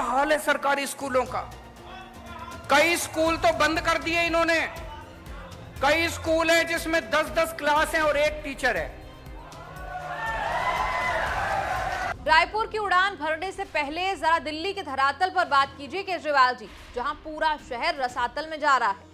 हाल है सरकारी स्कूलों का। कई स्कूल तो बंद कर दिए इन्होंने। कई स्कूल हैं जिसमें 10-10 क्लास हैं और एक टीचर है। रायपुर की उड़ान भरने से पहले जरा दिल्ली के धरातल पर बात कीजिए केजरीवाल जी, जहां पूरा शहर रसातल में जा रहा है।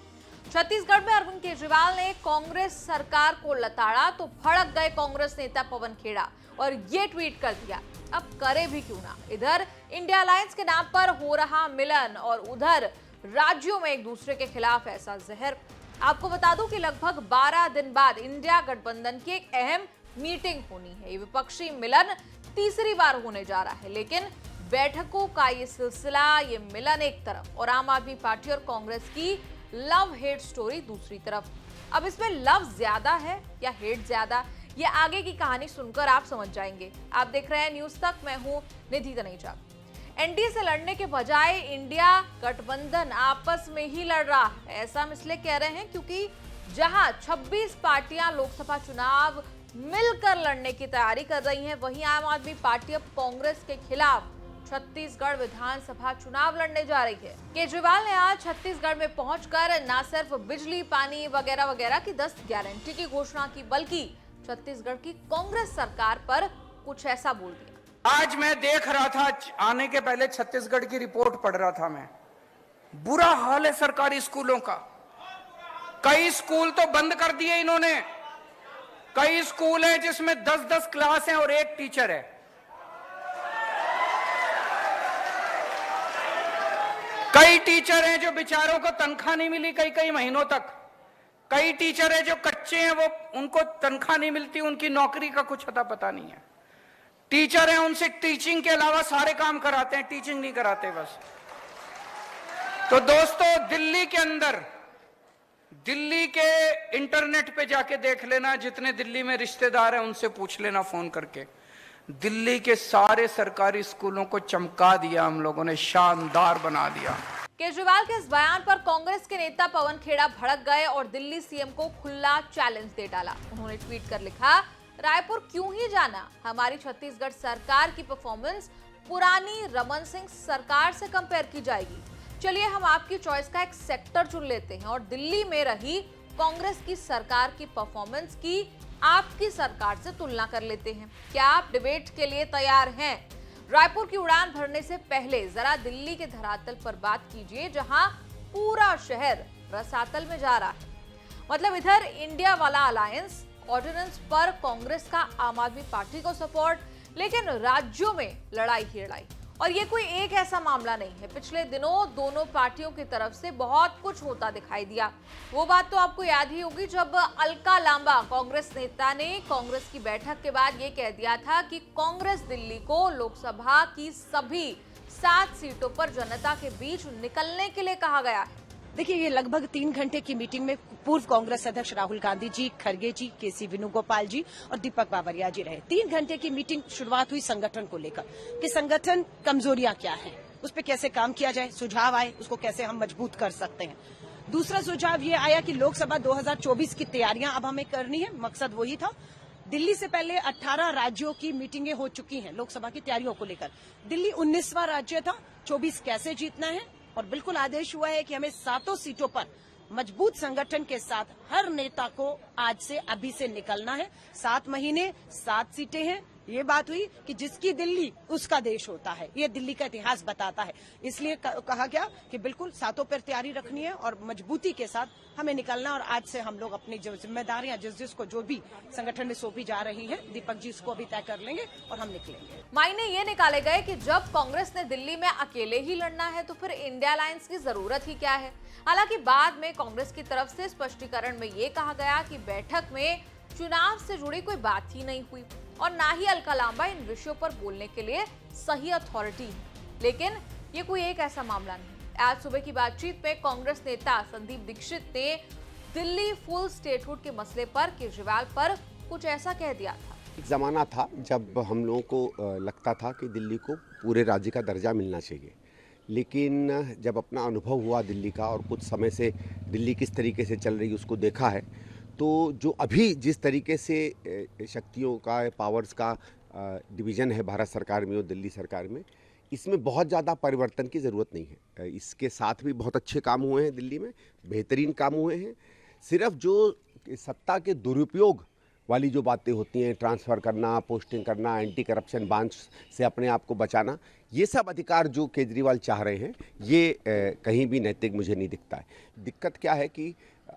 छत्तीसगढ़ में अरविंद केजरीवाल ने कांग्रेस सरकार को लताड़ा तो भड़क गए कांग्रेस नेता पवन खेड़ा और ये ट्वीट कर दिया, अब करे भी क्यों ना। इधर इंडिया अलायंस के नाम पर हो रहा मिलन और उधर राज्यों में एक दूसरे के खिलाफ ऐसा जहर। आपको बता दूं कि लगभग 12 दिन बाद इंडिया गठबंधन की एक अहम मीटिंग होनी है। ये विपक्षी मिलन तीसरी बार होने जा रहा है, लेकिन बैठकों का ये सिलसिला, ये मिलन एक तरफ और आम आदमी पार्टी और कांग्रेस की लव हेट स्टोरी दूसरी तरफ। अब इसमें लव ज्यादा है या हेट ज्यादा, ये आगे की कहानी सुनकर आप समझ जाएंगे। आप देख रहे हैं न्यूज तक, मैं हूं निधि तनेजा। एनडीए से लड़ने के बजाय इंडिया गठबंधन आपस में ही लड़ रहा है। ऐसा हम इसलिए कह रहे हैं क्योंकि जहां 26 पार्टियां लोकसभा चुनाव मिलकर लड़ने की तैयारी कर रही हैं, वहीं आम आदमी पार्टी अब कांग्रेस के खिलाफ छत्तीसगढ़ विधानसभा चुनाव लड़ने जा रही है। केजरीवाल ने आज छत्तीसगढ़ में पहुंचकर न सिर्फ बिजली, पानी वगैरह वगैरह की 10 गारंटी की घोषणा की, बल्कि छत्तीसगढ़ की कांग्रेस सरकार पर कुछ ऐसा बोल दिया। आज मैं देख रहा था, आने के पहले छत्तीसगढ़ की रिपोर्ट पढ़ रहा था मैं। बुरा हाल है सरकारी स्कूलों का। कई स्कूल तो बंद कर दिए इन्होंने। कई स्कूल हैं जिसमें 10-10 क्लास हैं और एक टीचर है। कई टीचर हैं जो बेचारों को तनख्वाह नहीं मिली कई महीनों तक। कई टीचर हैं जो कच्चे हैं, वो उनको तनख्वाह नहीं मिलती, उनकी नौकरी का कुछ अता पता नहीं है। टीचर हैं, उनसे टीचिंग के अलावा सारे काम कराते हैं, टीचिंग नहीं कराते बस। तो दोस्तों, दिल्ली के अंदर, दिल्ली के इंटरनेट पे जाके देख लेना, जितने दिल्ली में रिश्तेदार हैं उनसे पूछ लेना फोन करके। दिल्ली के सारे सरकारी स्कूलों को चमका दिया हम लोगों ने, शानदार बना दिया। केजरीवाल के इस बयान पर कांग्रेस के नेता पवन खेड़ा भड़क गए और दिल्ली सीएम को खुला चैलेंज दे डाला। उन्होंने ट्वीट कर लिखा, रायपुर क्यों ही जाना, हमारी छत्तीसगढ़ सरकार की परफॉर्मेंस पुरानी रमन सिंह सरकार से कंपेयर की जाएगी। चलिए हम आपकी चॉइस का एक सेक्टर चुन लेते हैं और दिल्ली में रही कांग्रेस की सरकार की परफॉर्मेंस की आपकी सरकार से तुलना कर लेते हैं। क्या आप डिबेट के लिए तैयार हैं? रायपुर की उड़ान भरने से पहले जरा दिल्ली के धरातल पर बात कीजिए, जहां पूरा शहर रसातल में जा रहा है। मतलब इधर इंडिया वाला अलायंस, ऑर्डिनेंस पर कांग्रेस का आम आदमी पार्टी को सपोर्ट, लेकिन राज्यों में लड़ाई ही लड़ाई। और ये कोई एक ऐसा मामला नहीं है, पिछले दिनों दोनों पार्टियों की तरफ से बहुत कुछ होता दिखाई दिया। वो बात तो आपको याद ही होगी जब अलका लांबा कांग्रेस नेता ने कांग्रेस की बैठक के बाद ये कह दिया था कि कांग्रेस दिल्ली को लोकसभा की सभी 7 सीटों पर जनता के बीच निकलने के लिए कहा गया है। देखिए, ये लगभग 3 घंटे की मीटिंग में पूर्व कांग्रेस अध्यक्ष राहुल गांधी जी, खरगे जी, केसी वेणुगोपाल जी और दीपक बाबरिया जी रहे। 3 घंटे की मीटिंग शुरुआत हुई संगठन को लेकर कि संगठन कमजोरियां क्या हैं, उस पर कैसे काम किया जाए, सुझाव आए उसको कैसे हम मजबूत कर सकते हैं। दूसरा सुझाव ये आया कि लोकसभा 2024 की तैयारियां अब हमें करनी है। मकसद वही था। दिल्ली से पहले 18 राज्यों की मीटिंगें हो चुकी हैं लोकसभा की तैयारियों को लेकर। दिल्ली 19वां राज्य था, 24 कैसे जीतना है, और बिल्कुल आदेश हुआ है कि हमें 7 सीटों पर मजबूत संगठन के साथ हर नेता को आज से अभी से निकलना है। 7 महीने 7 सीटें हैं। ये बात हुई कि जिसकी दिल्ली उसका देश होता है, ये दिल्ली का इतिहास बताता है। इसलिए कहा गया कि बिल्कुल 7 पर तैयारी रखनी है और मजबूती के साथ हमें निकलना। और आज से हम लोग अपनी जो जिम्मेदारियां जिसको जो भी संगठन में सौंपी जा रही हैं, दीपक जी इसको अभी तय कर लेंगे और हम निकलेंगे। मायने ये निकाले गए कि जब कांग्रेस ने दिल्ली में अकेले ही लड़ना है तो फिर इंडिया अलायंस की जरूरत ही क्या है। हालांकि बाद में कांग्रेस की तरफ से स्पष्टीकरण में ये कहा गया कि बैठक में चुनाव से जुड़ी कोई बात ही नहीं हुई और ना ही अलका लांबा इन विषयों पर बोलने के लिए सही अथॉरिटी है। लेकिन ये कोई एक ऐसा मामला नहीं। आज सुबह की बातचीत में कांग्रेस नेता संदीप दीक्षित ने दिल्ली फुल स्टेटहुड के मसले पर केजरीवाल पर कुछ ऐसा कह दिया था। एक ज़माना था जब हम लोगों को लगता था कि दिल्ली को पूरे राज्य का दर्जा मिलना चाहिए, लेकिन जब अपना अनुभव हुआ दिल्ली का और कुछ समय से दिल्ली किस तरीके से चल रही उसको देखा है, तो जो अभी जिस तरीके से शक्तियों का, पावर्स का डिवीज़न है भारत सरकार में और दिल्ली सरकार में, इसमें बहुत ज़्यादा परिवर्तन की ज़रूरत नहीं है। इसके साथ भी बहुत अच्छे काम हुए हैं, दिल्ली में बेहतरीन काम हुए हैं। सिर्फ जो सत्ता के दुरुपयोग वाली जो बातें होती हैं, ट्रांसफ़र करना, पोस्टिंग करना, एंटी करप्शन बांच से अपने आप को बचाना, ये सब अधिकार जो केजरीवाल चाह रहे हैं, ये कहीं भी नैतिक मुझे नहीं दिखता है। दिक्कत क्या है कि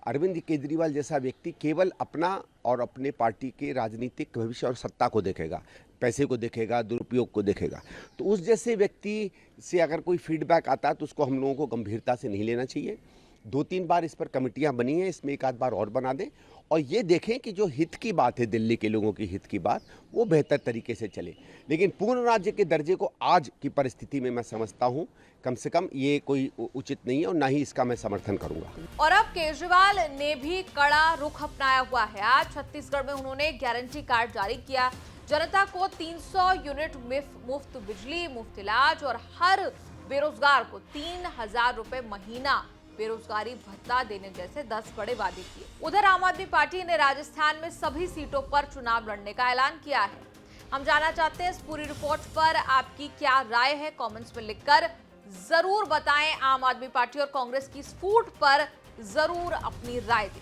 अरविंद केजरीवाल जैसा व्यक्ति केवल अपना और अपने पार्टी के राजनीतिक भविष्य और सत्ता को देखेगा, पैसे को देखेगा, दुरुपयोग को देखेगा। तो उस जैसे व्यक्ति से अगर कोई फीडबैक आता है तो उसको हम लोगों को गंभीरता से नहीं लेना चाहिए। 2-3 बार इस पर कमेटियां बनी हैं, इसमें एक आध बार और बना दें और ये देखें कि जो हित की बात है, दिल्ली के लोगों की हित की बात, वो बेहतर तरीके से चले। लेकिन पूर्ण राज्य के दर्जे को आज की परिस्थिति में मैं समझता हूँ कम से कम ये कोई उचित नहीं है और ना ही इसका मैं समर्थन करूंगा। और अब केजरीवाल ने भी कड़ा रुख अपनाया हुआ है। आज छत्तीसगढ़ में उन्होंने गारंटी कार्ड जारी किया। जनता को 300 यूनिट मुफ्त बिजली, मुफ्त इलाज और हर बेरोजगार को 3,000 रुपए महीना बेरोजगारी भत्ता देने जैसे 10 बड़े वादे किए। उधर आम आदमी पार्टी ने राजस्थान में सभी सीटों पर चुनाव लड़ने का ऐलान किया है। हम जानना चाहते हैं इस पूरी रिपोर्ट पर आपकी क्या राय है, कमेंट्स में लिखकर जरूर बताएं। आम आदमी पार्टी और कांग्रेस की इस फूट पर जरूर अपनी राय दें।